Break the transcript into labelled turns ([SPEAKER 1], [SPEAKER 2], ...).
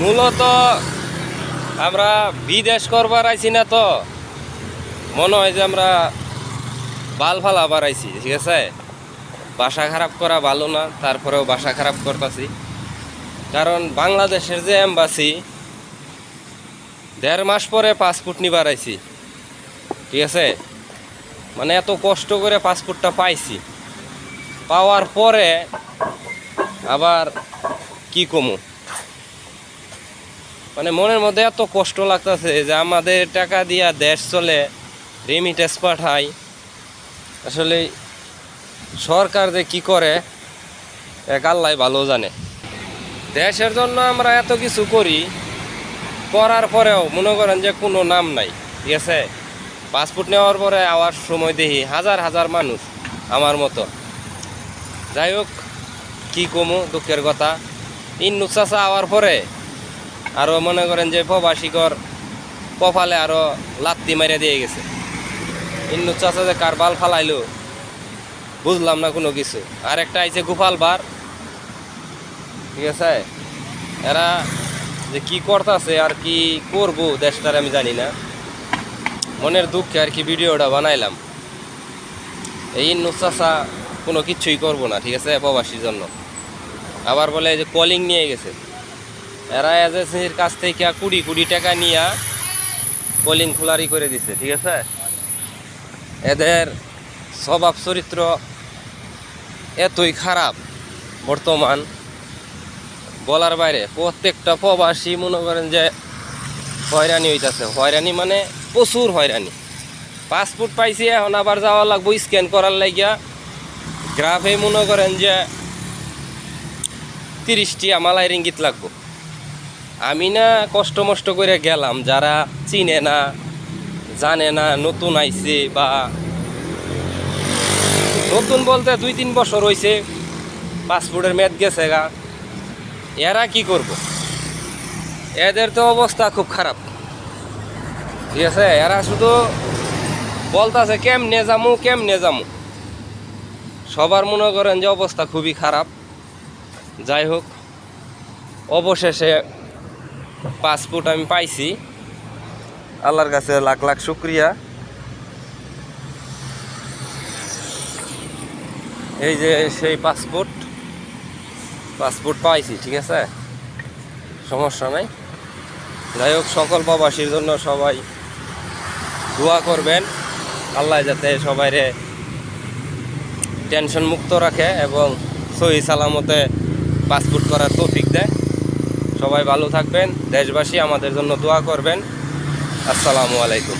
[SPEAKER 1] মূলত আমরা বিদেশ করবার আইছি না, তো মনে হয় যে আমরা বাল ফালাবার আইছি। ঠিক আছে, বাসা খারাপ করা ভালো না, তারপরেও বাসা খারাপ করতেছি। কারণ বাংলাদেশের যে এম্বাসি 1.5 মাস পরে পাসপোর্ট নিবার আইছি। ঠিক আছে, মানে এত কষ্ট করে পাসপোর্টটা পাইছি, পাওয়ার পরে আবার কি কমু, মানে মনের মধ্যে এত কষ্ট লাগতেছে যে আমাদের টাকা দিয়া দেশ চলে, রেমিটেন্স পাঠাই। আসলে সরকার যে কি করে এক আল্লাহ ভালো জানে। দেশের জন্য আমরা এত কিছু করি, করার পরেও মনে করেন যে কোনো নাম নাই। ঠিক আছে, পাসপোর্ট নেওয়ার পরে আওয়ার সময় দেখি হাজার হাজার মানুষ আমার মতো। যাই হোক, কী কমু, দুঃখের কথা। ইন্নুস চাচা আওয়ার পরে আরও মনে করেন যে প্রবাসীকর কপালে আরও লাত্তি মারিয়া দিয়ে গেছে। ইন্নুস চাচা যে কার বাল ফালাইলো বুঝলাম না কোনো কিছু। আর একটা আইছে গোপাল বার। ঠিক আছে, এরা যে কি করতেছে আর কি করবো দেশটার আমি জানি না। মনের দুঃখে আর কি ভিডিওটা বানাইলাম। এই ইন্নুস চাচা কোনো কিছুই করবো না, ঠিক আছে, প্রবাসীর জন্য। আবার বলে যে কলিং নিয়ে গেছে, এরা এজেন্সির কাছ থেকে কোটি টাকা নিয়ে কলিং খোলারি করে দিছে। ঠিক আছে, এদের স্বভাব চরিত্র এতই খারাপ বর্তমান, বলার বাইরে। প্রত্যেকটা প্রবাসী মনে করেন যে হয়রানি হইতেছে। হয়রানি মানে প্রচুর হয়রানি। পাসপোর্ট পাইছি, এখন আবার যাওয়া লাগবো স্ক্যান করার লাগিয়া। গ্রাফে মনে করেন যে 30টি মালাই রিঙ্গিত লাগবো। আমি না কষ্ট মষ্ট করে গেলাম, যারা চিনে না জানে না, নতুন আইছে বা নতুন বলতে 2-3 বছর হয়েছে, পাসপোর্টের মেয়াদ গেছে গা, এরা কি করব? এদের তো অবস্থা খুব খারাপ। ঠিক আছে, এরা শুধু বলতেছে কেমনে যামু। সবার মনে করেন যে অবস্থা খুবই খারাপ। যাই হোক, অবশেষে পাসপোর্ট আমি পাইছি, আল্লাহর কাছে লাখ লাখ শুক্রিয়া। এই যে সেই পাসপোর্ট পাইছি। ঠিক আছে, সমস্যা নাই। যাই হোক, সকল প্রবাসীর জন্য সবাই দোয়া করবেন, আল্লাহ যাতে সবাইরে টেনশন মুক্ত রাখে এবং সহি সালামতে পাসপোর্ট করার তৌফিক দেয়। সবাই ভালো থাকবেন, দেশবাসী আমাদের জন্য দোয়া করবেন। আসসালামু আলাইকুম।